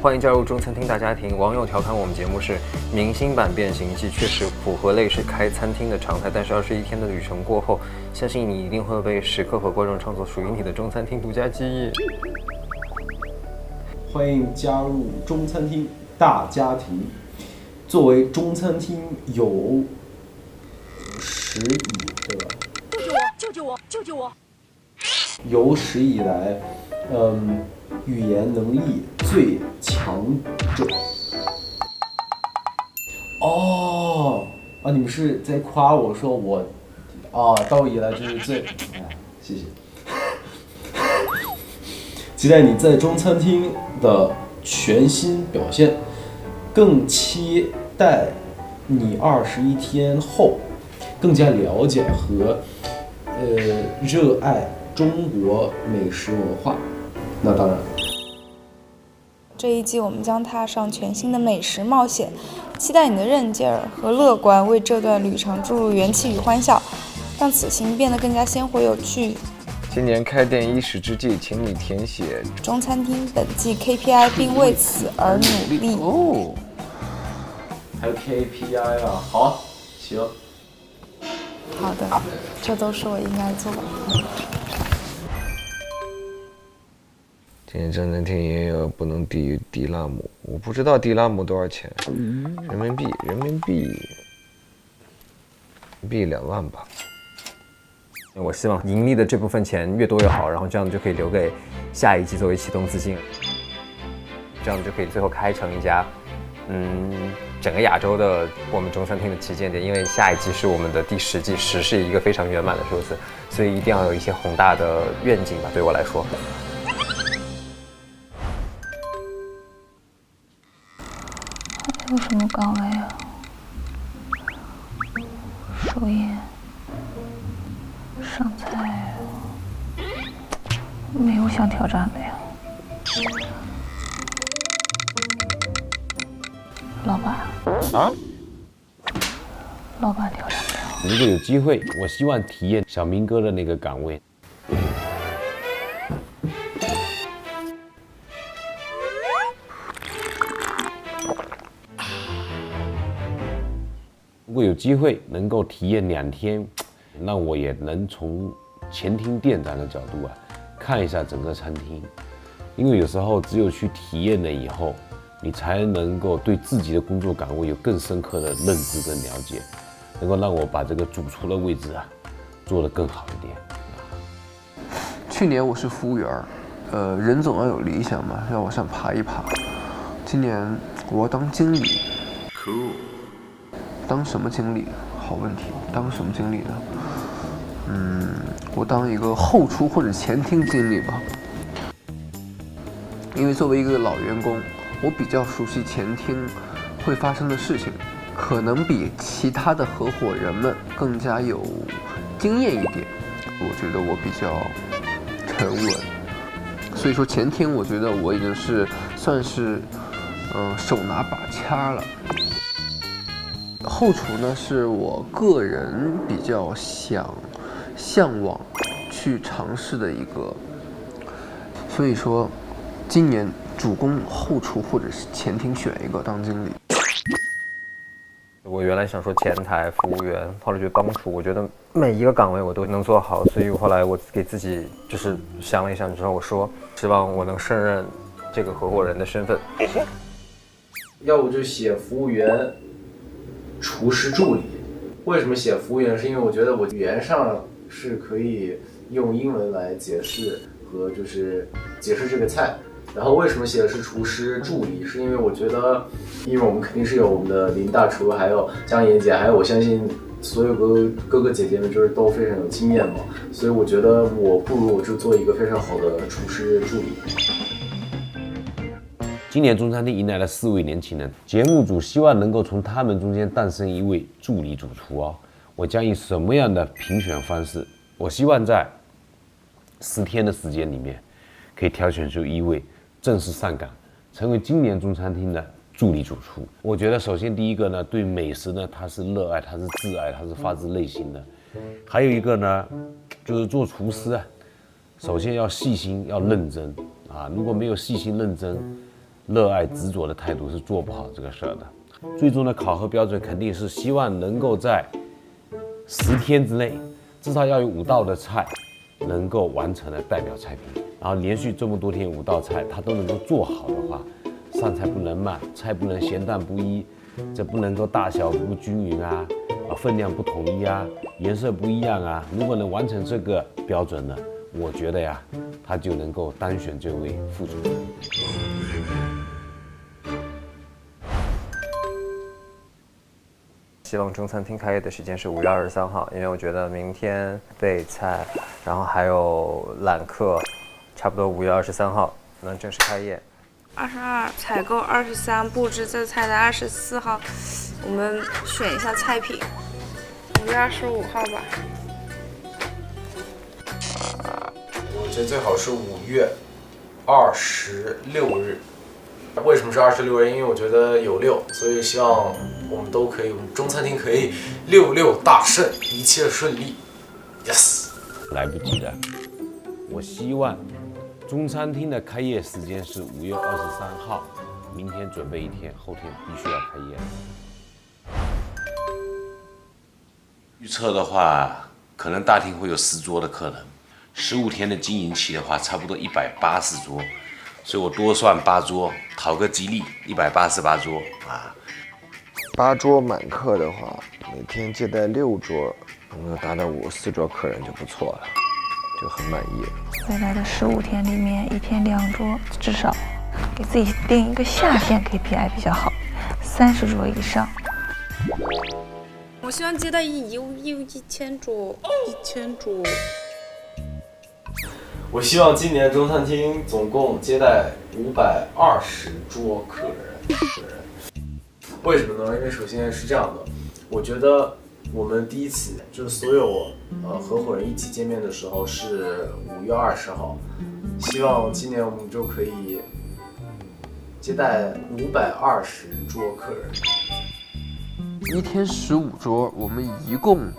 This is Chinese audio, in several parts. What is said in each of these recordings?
欢迎加入中餐厅大家庭。网友调侃我们节目是明星版变形记，确实苦和累是开餐厅的常态，但是21天的旅程过后，相信你一定会被食客和观众创作属于你的中餐厅独家记忆。欢迎加入中餐厅大家庭。作为中餐厅有史以来，语言能力最强者。你们是在夸我说我，到以来就是最，谢谢。期待你在中餐厅的全新表现，更期待你21天后更加了解和热爱中国美食文化。那当然，这一季我们将踏上全新的美食冒险，期待你的韧劲儿和乐观为这段旅程注入元气与欢笑，让此行变得更加鲜活有趣。今年开店伊始之际，请你填写中餐厅本季 KPI， 并为此而努力。还有 KPI 啊，好，行。好的，这都是我应该做的。今年中餐厅营业额不能低于迪拉姆，我不知道迪拉姆多少钱，人民币2万吧。我希望盈利的这部分钱越多越好，然后这样就可以留给下一季作为启动资金，这样就可以最后开成一家，整个亚洲的我们中餐厅的旗舰店。因为下一季是我们的第10季，10是一个非常圆满的数字，所以一定要有一些宏大的愿景吧，对我来说。有什么岗位啊？收银、上菜，没有想挑战的呀。老板啊？老板挑战不了。如果有机会，我希望体验小明哥的那个岗位。如果有机会能够体验2天，那我也能从前厅店长的角度看一下整个餐厅。因为有时候只有去体验了以后，你才能够对自己的工作岗位有更深刻的认知跟了解，能够让我把这个主厨的位置做得更好一点。去年我是服务员，人总要有理想嘛，要往上爬一爬。今年我要当经理。Cool。当什么经理？好问题。当什么经理呢？我当一个后厨或者前厅经理吧。因为作为一个老员工，我比较熟悉前厅会发生的事情，可能比其他的合伙人们更加有经验一点。我觉得我比较沉稳，所以说前厅我觉得我已经算是手拿把掐了。后厨呢是我个人比较向往去尝试的一个，所以说今年主攻后厨或者是前厅选一个当经理。我原来想说前台服务员，后来觉得帮厨，我觉得每一个岗位我都能做好，所以后来我给自己就是想了一想之后，我说希望我能胜任这个合伙人的身份。要不就写服务员、厨师助理。为什么写服务员？是因为我觉得我语言上是可以用英文来解释和就是解释这个菜。然后为什么写的是厨师助理？是因为我觉得，因为我们肯定是有我们的林大厨，还有江妍姐，还有我相信所有哥哥姐姐们就是都非常有经验嘛，所以我觉得我不如我就做一个非常好的厨师助理。今年中餐厅迎来了4位年轻人，节目组希望能够从他们中间诞生一位助理主厨哦。我将以什么样的评选方式？我希望在10天的时间里面，可以挑选出一位正式上岗，成为今年中餐厅的助理主厨。我觉得首先第一个呢，对美食呢他是热爱，他是挚爱，他是发自内心的。还有一个呢，就是做厨师首先要细心，要认真如果没有细心认真，热爱执着的态度是做不好这个事儿的。最终的考核标准肯定是希望能够在10天之内，至少要有5道的菜能够完成的代表菜品。然后连续这么多天5道菜，它都能够做好的话，上菜不能慢，菜不能咸淡不一，这不能够大小不均匀啊，分量不统一啊，颜色不一样啊。如果能完成这个标准呢，我觉得呀，他就能够当选这位副主任。希望中餐厅开业的时间是5月23号，因为我觉得明天备菜，然后还有揽客，差不多5月23号能正式开业。22采购，23布置这菜单，24号我们选一下菜品，5月25号吧。我觉得最好是5月26日。为什么是26日？因为我觉得有6，所以希望我们都可以，我们中餐厅可以66大胜，一切顺利。Yes。来不及了，我希望中餐厅的开业时间是5月23号，明天准备1天，后天必须要开业。预测的话，可能大厅会有10桌的客人，15天的经营期的话，差不多180桌。所以我多算8桌，讨个吉利，188桌啊。8桌满客的话，每天接待6桌，能够达到54桌客人就不错了，就很满意了。未来的15天里面，1天2桌，至少给自己定一个下限 KPI 比较好，30桌以上。我希望接待1000桌，1000桌。我希望今年中餐厅总共接待520桌客人。为什么呢？因为首先是这样的，我觉得我们第一次就是所有合伙人一起见面的时候是5月20号，希望今年我们就可以接待520桌客人。1天15桌，我们一共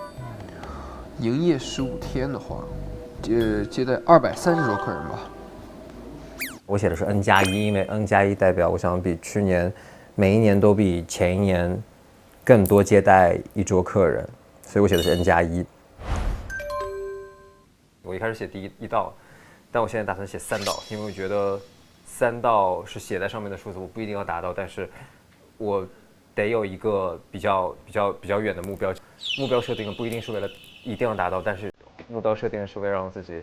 营业15天的话，接待230桌客人吧。我写的是 N+1，因为 N+1代表我想比去年每一年都比前一年更多接待1桌客人，所以我写的是 N+1。我一开始写第一道，但我现在打算写3道，因为我觉得3道是写在上面的数字，我不一定要达到，但是我得有一个比较远的目标。目标设定的不一定是为了一定要达到，但是目标设定是为了让自己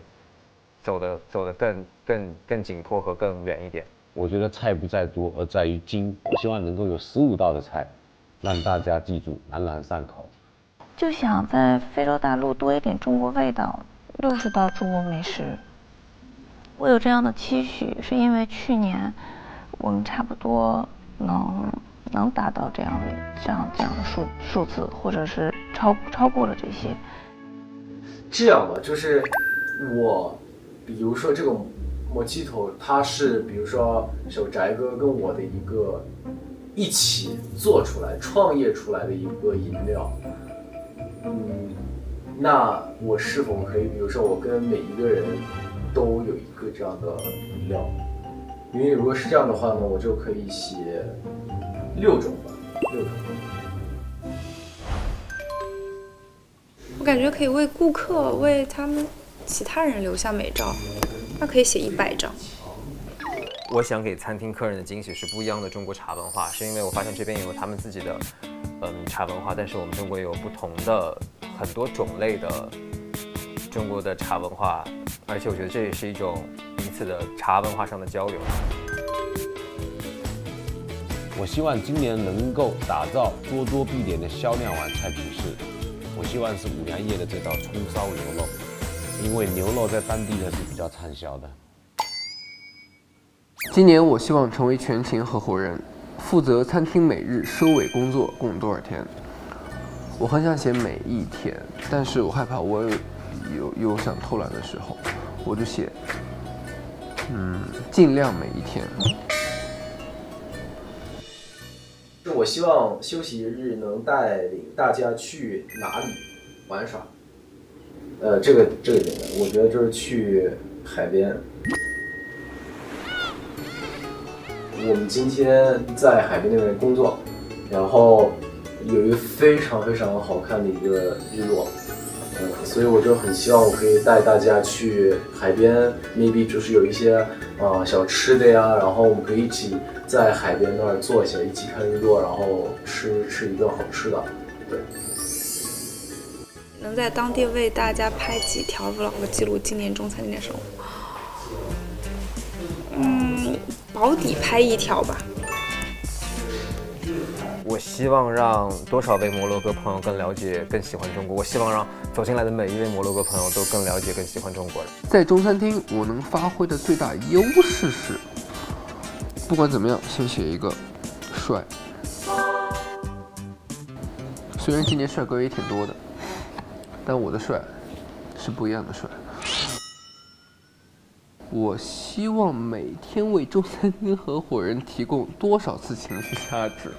走得更紧迫和更远一点。我觉得菜不在多，而在于精。我希望能够有15道的菜，让大家记住，朗朗上口。就想在非洲大陆多一点中国味道，60道中国美食。我有这样的期许，是因为去年我们差不多能达到这样的数字，或者是超过了这些。这样的就是比如说这个莫吉托，它是比如说小翟哥跟我的一个一起做出来、创业出来的一个饮料。那我是否可以，比如说我跟每一个人都有一个这样的饮料？因为如果是这样的话呢，我就可以写6种吧，6种。我感觉可以为顾客、为他们其他人留下美照，那可以写100张。我想给餐厅客人的惊喜是不一样的中国茶文化，是因为我发现这边有他们自己的茶文化，但是我们中国有不同的很多种类的中国的茶文化，而且我觉得这也是一种彼此的茶文化上的交流。我希望今年能够打造桌桌必点的销量碗菜品是，我希望是五粮液的这道葱烧牛肉，因为牛肉在当地的是比较畅销的。今年我希望成为全勤合伙人，负责餐厅每日收尾工作共多少天。我很想写每一天，但是我害怕我有想偷懒的时候，我就写尽量每一天。我希望休息日能带领大家去哪里玩耍？这个简单，我觉得就是去海边。我们今天在海边那边工作，然后有一个非常非常好看的一个日落，所以我就很希望我可以带大家去海边 ，maybe 就是有一些小吃的呀，然后我们可以一起在海边那儿坐下，一起看日落，然后吃一顿好吃的，对。能在当地为大家拍几条 vlog 记录今年中餐厅的生活。保底拍1条吧。我希望让多少位摩洛哥朋友更了解、更喜欢中国。我希望让走进来的每一位摩洛哥朋友都更了解、更喜欢中国人。在中餐厅，我能发挥的最大优势是，不管怎么样，先写一个帅。虽然今年帅哥也挺多的，但我的帅是不一样的帅。我希望每天为中餐厅合伙人提供多少次情绪价值？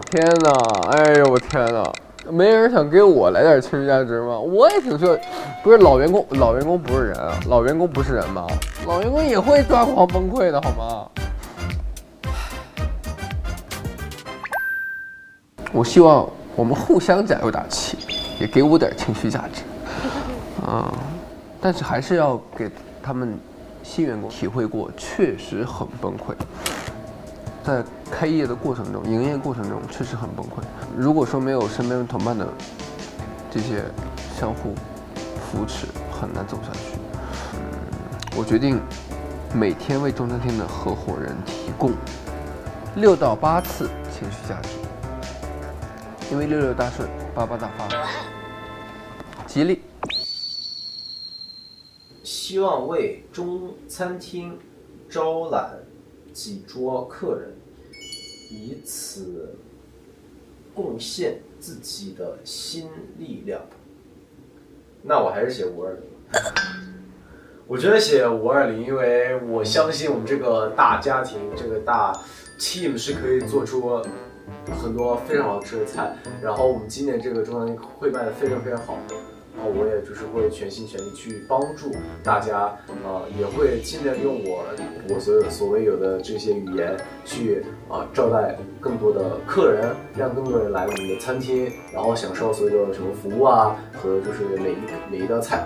天哪！哎呦我天哪！没人想给我来点情绪价值吗？我也挺帅，不是老员工不是人啊，老员工不是人吗？老员工也会抓狂崩溃的好吗？我希望我们互相加油打气，也给我点情绪价值，但是还是要给他们新员工体会过，确实很崩溃。在开业的过程中，营业过程中确实很崩溃。如果说没有身边同伴的这些相互扶持，很难走下去。我决定每天为中餐厅的合伙人提供6到8次情绪价值，因为66大顺，88大发，吉利。希望为中餐厅招揽几桌客人，以此贡献自己的新力量。那我还是写520。我觉得写520，因为我相信我们这个大家庭、这个大 team 是可以做出很多非常好吃的菜。然后我们今年这个中餐厅会卖得非常非常好。然后我也就是会全心全力去帮助大家，也会尽量用我所谓有的这些语言去招待更多的客人，让更多人来我们的餐厅，然后享受所有的什么服务啊和就是每一道菜。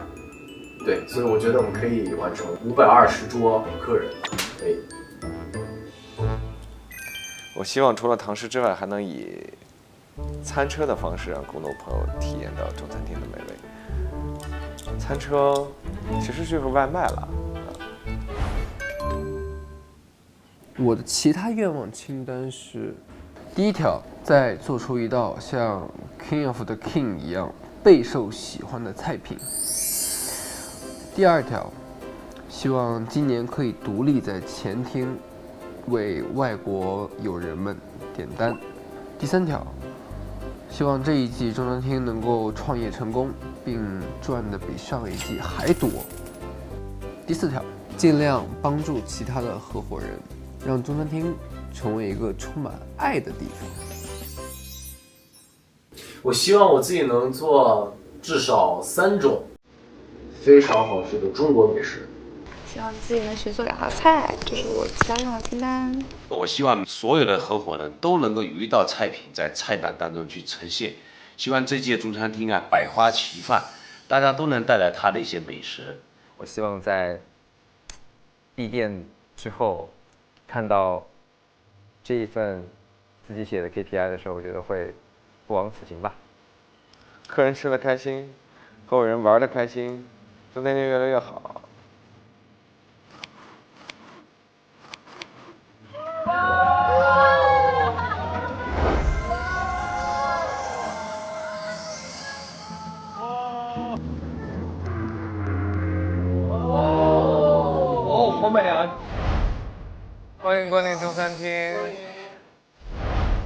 对，所以我觉得我们可以完成520桌客人。我希望除了堂食之外，还能以餐车的方式让更多朋友体验到中餐厅的美味。餐车其实就是外卖了。我的其他愿望清单是：第1条，再做出一道像 King of the King 一样备受喜欢的菜品；第2条，希望今年可以独立在前厅为外国友人们点单；第3条，希望这一季中餐厅能够创业成功，并赚得比上一季还多。第4条，尽量帮助其他的合伙人，让中餐厅成为一个充满爱的地方。我希望我自己能做至少3种非常好吃的中国美食。希望自己能学做2道菜，这是我其他愿望清单。我希望所有的合伙人都能够有一道菜品在菜单当中去呈现。希望这届中餐厅百花齐放，大家都能带来他的一些美食。我希望在闭店之后看到这一份自己写的 KPI 的时候，我觉得会不枉此行吧。客人吃得开心，合伙人玩得开心，中餐厅越来越好。好美啊！欢迎光临中餐厅。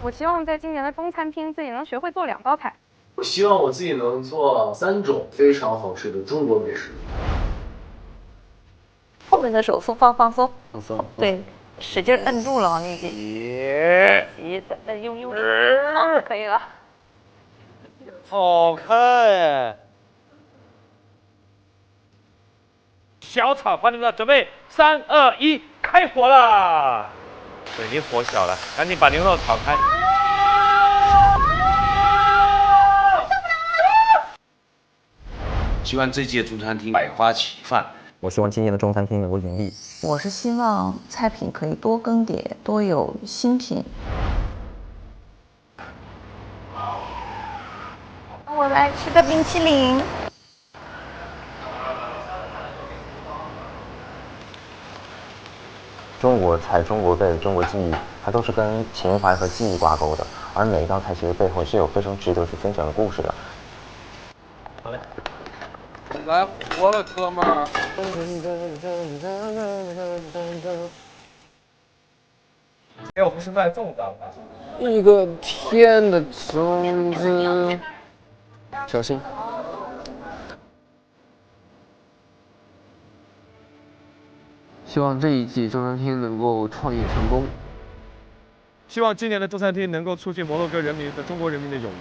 我希望在今年的中餐厅自己能学会做2道菜。我希望我自己能做3种非常好吃的中国美食。后面的手放松，对，使劲摁住了王丽姐，再用力，可以了。好看耶！小炒，朋友们准备，3、2、1，开火啦！水泥火小了，赶紧把牛肉炒开。希望这届中餐厅百花齐放。我希望今年的中餐厅能够盈利。我是希望菜品可以多更迭，多有新品。我来吃个冰淇淋。中国菜、中国味、中国记忆，它都是跟情怀和记忆挂钩的，而每一道菜其实背后是有非常值得去分享的故事的。好嘞。来活了，哥们儿！哎，我们是卖粽子的。一个天的种子，小心。希望这一季中餐厅能够创业成功。希望今年的中餐厅能够促进摩洛哥人民和中国人民的友谊。